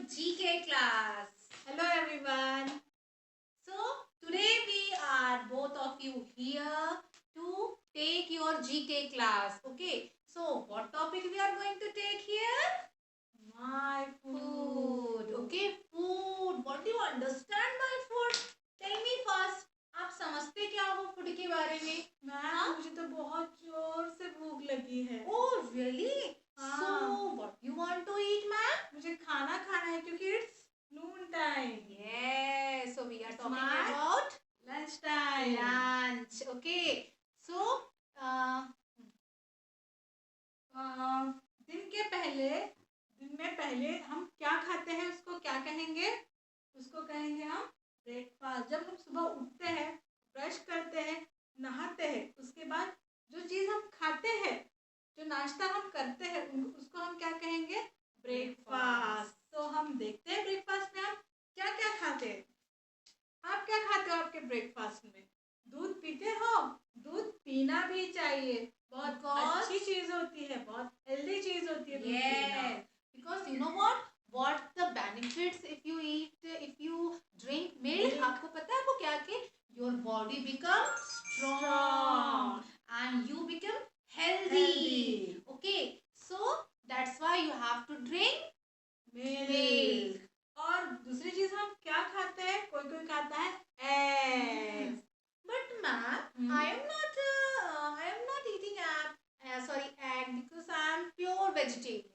GK class. Hello everyone. So today we are both of you here to take your GK class. Okay. So what topic we are going to take here? My Food. Okay, food. What do you understand by food? Tell me first. आप समझते क्या हो food के बारे में? Ma'am मुझे तो बहुत जोर से भूख लगी है. Oh really? So what you want to eat, ma'am? मुझे खाना खाना है क्योंकि it's noon time. Yes. So we are talking about lunch time. Lunch. Okay. So दिन में पहले हम क्या खाते हैं उसको क्या कहेंगे? उसको कहेंगे हम ब्रेकफास्ट. जब हम सुबह उठते हैं, ब्रश करते हैं, नहाते हैं, उसके बाद जो चीज़ हम खाते हैं, जो नाश्ता हम करते हैं, उसको हम क्या कहेंगे? ब्रेकफास्ट. तो हम देखते हैं ब्रेकफास्ट में हम क्या क्या खाते हैं. आप क्या खाते हो आपके ब्रेकफास्ट में? दूध पीते हो? दूध पीना भी चाहिए. बहुत अच्छी चीज होती है, बहुत हेल्दी चीज होती है. Yes, because you know what the benefits if you drink milk. आपको पता है वो क्या कि your body becomes strong and you become healthy. Okay, so that's why you have to drink milk. और दूसरी चीज हम क्या खाते हैं? कोई खाता है eggs. But ma'am, I am not eating egg because I am pure vegetarian.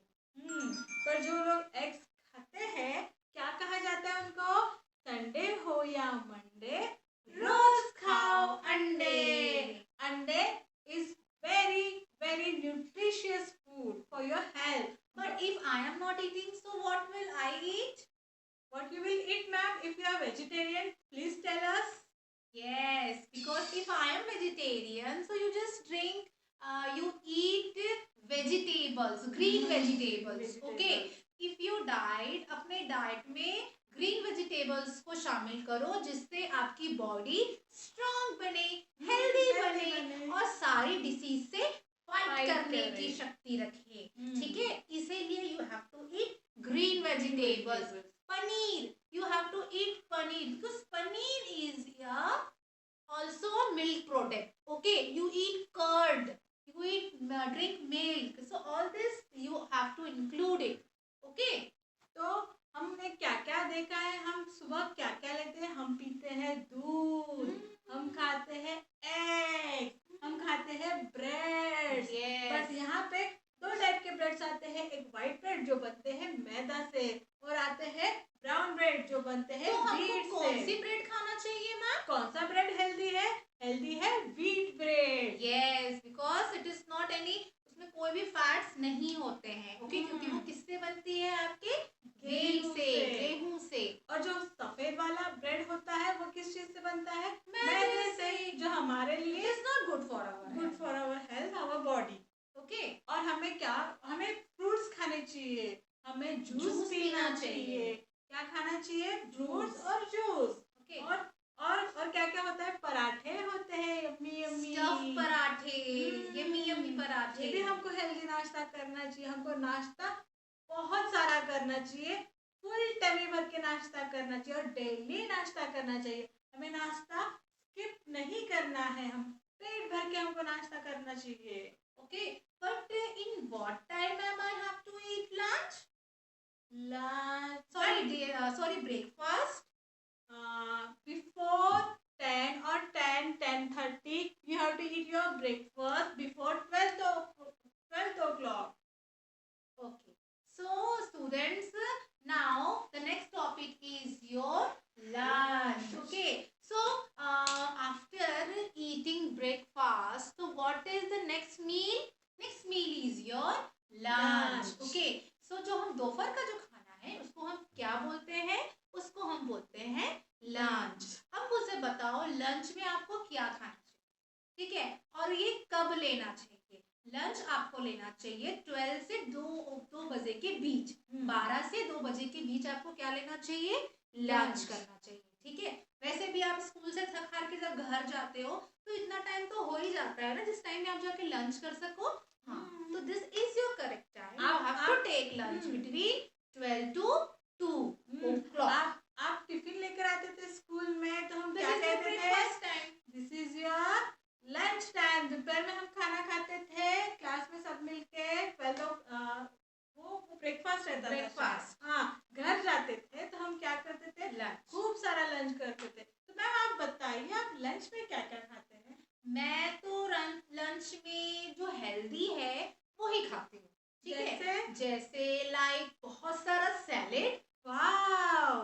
पर जो लोग eggs खाते हैं, क्या कहा जाता है उनको? संडे हो या मंडे, रोज खाओ अंडे. अंडे is very nutritious food for your health. But if I am not eating, so what will I eat? What you will eat, ma'am? If you are vegetarian, please tell us. Yes, because if I am vegetarian, so you just drink, you eat vegetables, green vegetables. Okay, if you diet, अपने diet में green vegetables को शामिल करो जिससे आपकी body strong बने, healthy बने और सारी डिसीज से फाइट करने की शक्ति रखे. ठीक है, इसीलिए you have to eat green vegetables. Paneer, you have to eat paneer because paneer is also a milk product. Okay, you eat curd, you drink milk, so all this you have to include it. Okay, तो हमने क्या क्या देखा है? हम सुबह क्या क्या लेते हैं? हम पीते हैं दूध, हम खाते हैं एग, हम खाते हैं ब्रेड. बट यहाँ पे दो टाइप के ब्रेड्स आते हैं. एक व्हाइट ब्रेड जो बनते हैं मैदा से और आते हैं ब्राउन ब्रेड जो बनते हैं व्हीट से. कौन सी ब्रेड खाना चाहिए मैम? कौन सा ब्रेड हेल्दी है? हेल्दी है wheat bread. Yes, because it is not any, उसमें कोई भी फैट्स नहीं होते हैं. ओके, क्योंकि वो किससे बनती है? आपके गेहूं से. और जो सफेद वाला ब्रेड होता है वो किस चीज से बनता है? मैदे से, जो हमारे लिए is not good for our health, our body. Okay, और हमें फ्रूट्स खाने चाहिए, हमें जूस पीना चाहिए. क्या खाना चाहिए? फ्रूट्स और जूस. ओके, और क्या क्या होता है? पराठे होते हैं, यम्मी स्टफ पराठे, यम्मी पराठे. ये भी हमको हेल्दी नाश्ता करना चाहिए. हमको नाश्ता बहुत सारा करना चाहिए, फुल टमी भर के नाश्ता करना चाहिए और डेली नाश्ता करना चाहिए. हमें नाश्ता स्किप नहीं करना है, हम पेट भर के हमको नाश्ता करना चाहिए. Okay, but in what time am I have to eat lunch? Sorry, breakfast. Before 10 or 10:30, you have to eat your breakfast before 12 o'clock. Okay, so students, now the next topic is your lunch. Okay, so after eating breakfast, so what is the next meal? Next meal is your lunch. Okay, so जो हम दोपहर का जो खाना है उसको हम क्या बोलते हैं? उसको हम बोलते हैं लंच. अब मुझे बताओ लंच में आपको क्या खाना चाहिए? ठीक है, और ये कब लेना चाहिए? लंच आपको लेना चाहिए 12 से 2 बजे के बीच. 12 से 2 बजे के बीच आपको क्या लेना चाहिए? लंच करना चाहिए. ठीक है, वैसे भी आप स्कूल से थक हार के जब घर जाते हो तो इतना टाइम तो हो ही जाता है ना जिस टाइम में आप जाके लंच कर सको. हाँ, तो this is your correct time. You have to take lunch between 12 to 2. Breakfast रहता था। ब्रेकफास्ट। हाँ, घर जाते थे तो हम क्या करते थे, लंच। खूब सारा लंच करते थे। तो मैम आप बताइए, आप लंच में क्या क्या खाते हैं? मैं तो लंच में जो हेल्दी है वो ही खाती हूँ, ठीक है। जैसे लाइक बहुत सारा salad. Wow,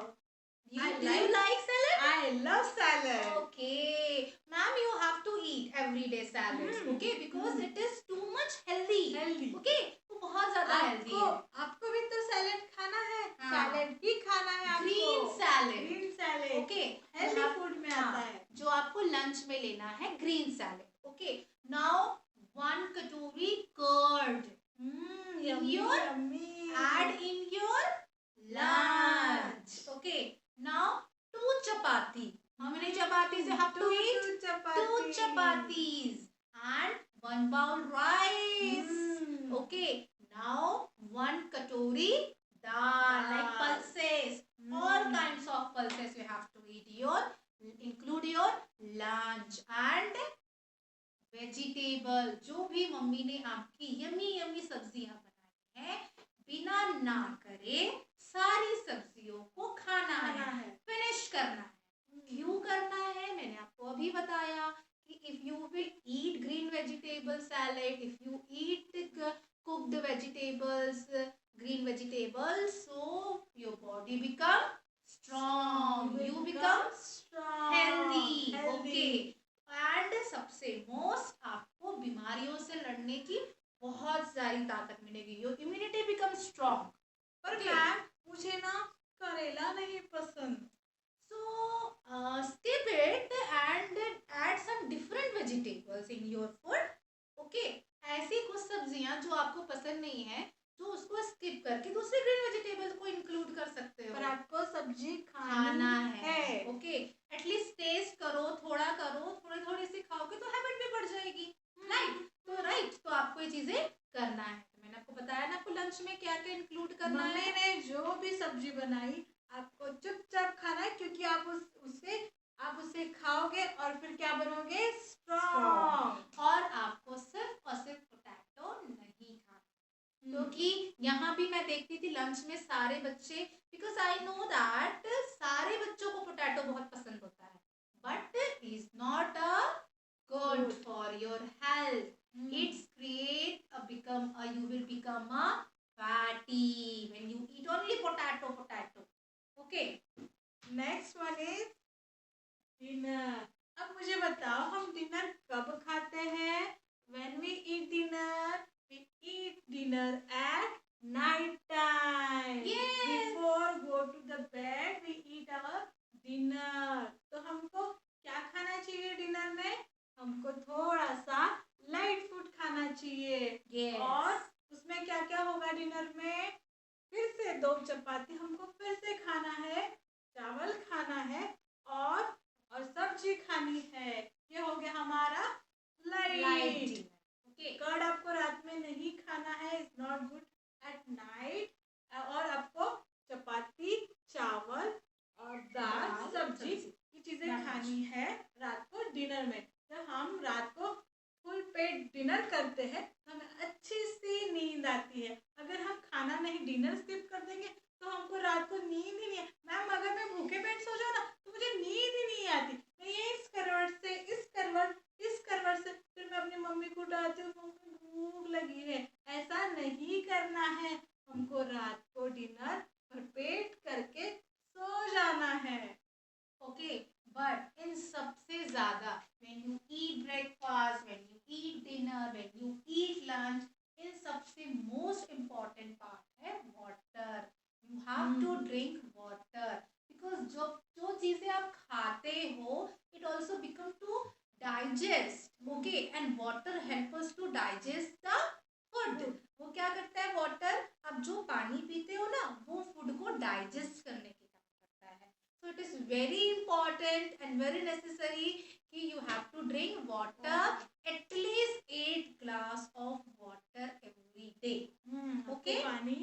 Do you like salad? I love salad. Okay, ma'am, you have to eat everyday salads, okay? Because it is too much healthy. Healthy. Okay, वो बहुत ज़्यादा healthy है। आपको भी तो सैलेड खाना है। हाँ। सैलेड ही खाना है आपको। Green salad. Green salad. Okay, healthy food में आता है। जो आपको लंच में लेना है ग्रीन सैलेड। ओके, नाउ 1 कटोरी curd in your add in your lunch. Okay, now 2 chapati. How many chapatis you have to eat? 2 chapatis and 1 bowl rice. Okay, now 1 katori dal, like pulses. All kinds of pulses you have to eat. Include your lunch and vegetable. जो भी mummy ने आपकी yummy yummy सब्जियां बनाई हैं, बिना ना करे सारी सब्जियों को खाना है, फिनिश करना है। क्यों करना है मैंने आपको अभी बताया कि if you will eat green vegetable salad, if you eat cooked vegetables, green vegetables, so your body become strong, you become healthy. Okay, and सबसे मोस्ट आपको बीमारियों से लड़ने की बहुत सारी ताकत मिलेगी। Your immunity become strong. पर मैम मुझे ना करेला नहीं पसंद। So skip it and add some different vegetables in your food. Okay, ऐसी कुछ सब्जियां जो आपको पसंद नहीं है, तो उसको स्किप करके दूसरे ग्रीन वेजिटेबल्स को इंक्लूड कर सकते हो। पर आपको सब्जी खाना है। ओके, एटलीस्ट टेस्ट करो, थोड़ा करो, थोड़ी थोड़ी सी खाओगे तो हैबिट भी बढ़ जाएगी। राइट, तो आपको ये चीजें करना है। तो मैंने आपको बताया ना आपको लंच में क्या क्या इंक्लूड करना है। मम्मी ने जो भी सब्जी बनाई आपको चुपचाप खाना है, क्योंकि आप उसे खाओगे और फिर क्या बनोगे, स्ट्रॉन्ग। और आपको सिर्फ और सिर्फ पोटैटो नहीं खाना, क्योंकि यहाँ भी मैं देखती थी लंच में सारे बच्चे, बिकॉज आई नो दैट सारे बच्चों को पोटैटो बहुत पसंद होता है, but is not a good for your health. It's create you will become a fatty when you eat only potato. Okay, next one is dinner. अब मुझे बताओ हम डिनर कब खाते हैं? When we eat dinner, we eat dinner at night time. Yes. Before go to the bed, we eat our dinner. तो हमको क्या खाना चाहिए डिनर में? हमको थोड़ा सा लाइट फूड खाना चाहिए। yes. और उसमें क्या क्या होगा डिनर में? फिर से 2 चपाती हमको फिर से खाना है, चावल खाना है और सब्जी खानी है। ये हो गया हमारा लाइट डिनर। ओके, कर्ड आपको रात में नहीं खाना है, is not good at night. और आपको चपाती, चावल और दाल, सब्जी ये चीजें खानी है रात को डिनर में। जब हम रात को फुल पेट डिनर करते हैं तो हमें अच्छी सी नींद आती है। अगर हम खाना नहीं, डिनर स्किप कर देंगे तो हमको रात को नींद ही नहीं है। मैम अगर मैं भूखे पेट सो जाऊँ ना तो मुझे नींद ही नहीं आती। मैं ये इस करवट से इस करवट से फिर मैं अपनी मम्मी को डालती हूँ, मम्मी भूख लगी है। ऐसा नहीं करना है, हमको रात को डिनर भरपेट करके सो जाना है। ओके, बट इन सबसे ज्यादा when you eat breakfast, when you eat dinner, when you eat lunch, इन सबसे most important part है water. You have to drink water because जो चीजें आप खाते हो it also become to digest. Okay, and water help us to digest the food. वो क्या करता है water? आप जो पानी पीते हो ना वो food को digest करने के काम करता है। So it is very important and very necessary कि you have to drink water, at least 8 glass of water every day. Okay, पानी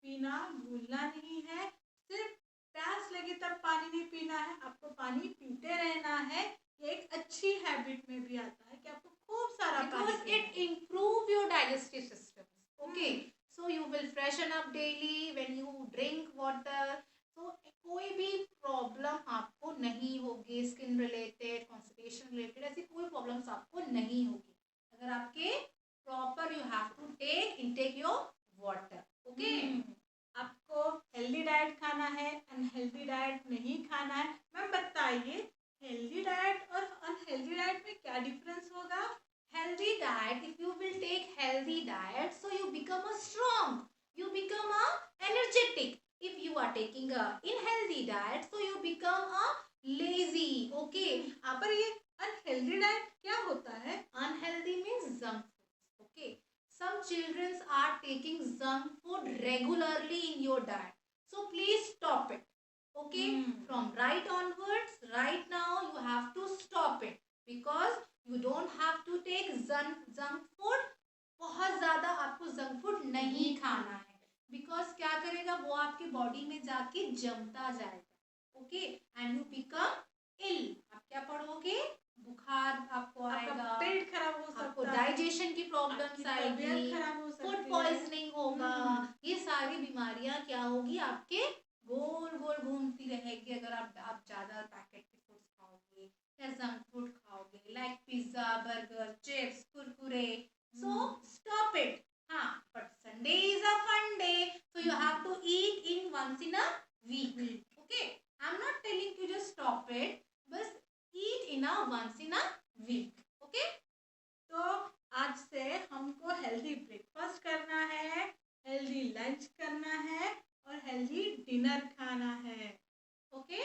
पीना भूलना नहीं है। सिर्फ प्यास लगे तब पानी नहीं पीना है, आपको पानी पीते रहना है। ये एक अच्छी हैबिट में भी आता है कि आपको खूब सारा पानी because it improve your digestive system. Okay, So you will freshen up daily when you drink water. So कोई भी प्रॉब्लम आपको नहीं होगी, स्किन रिलेटेड, कॉन्स्टिपेशन रिलेटेड, ऐसी कोई प्रॉब्लम्स आपको नहीं होगी अगर आपके proper you have to take intake your water. Okay. आपको हेल्दी डाइट खाना है, अनहेल्दी डाइट नहीं खाना है. मैम बताइए हेल्दी डाइट और अनहेल्दी डाइट में क्या डिफरेंस होगा? Healthy diet, if you will take healthy diet, so you become a strong, you become a energetic. If you are taking a unhealthy diet, so you become a lazy. Okay. पर ये unhealthy diet क्या होता है? Unhealthy means junk food. Okay. Some children are taking junk food regularly in your diet, so please stop it. Okay. From right onwards, right now you have to stop it because you don't have to take junk food. बहुत ज़्यादा आपको junk food नहीं खाना है because क्या करेगा वो आपके बॉडी में जाके जमता जाएगा. ओके. एंड यू बिकम इल. आप क्या पढ़ोगे? बुखार आपको आएगा, पेट खराब हो सकता है, आपको डाइजेशन की प्रॉब्लम्स आएगी, फूड पॉइजनिंग होगा. ये सारी बीमारियां क्या होगी आपके गोल गोल घूमती रहेगी अगर आप ज़्यादा पैकेट के फूड्स खाओगे या जंक फूड खाओगे like pizza, burger, chips, Kurkure. So stop it. हाँ, but Sunday is a fun day, so you have to eat in once in a week. Okay, I'm not telling you just stop it, बस eat in a once in a week. Okay. तो आज से हमको healthy breakfast करना है, healthy lunch करना है और हेल्दी डिनर खाना है. Okay.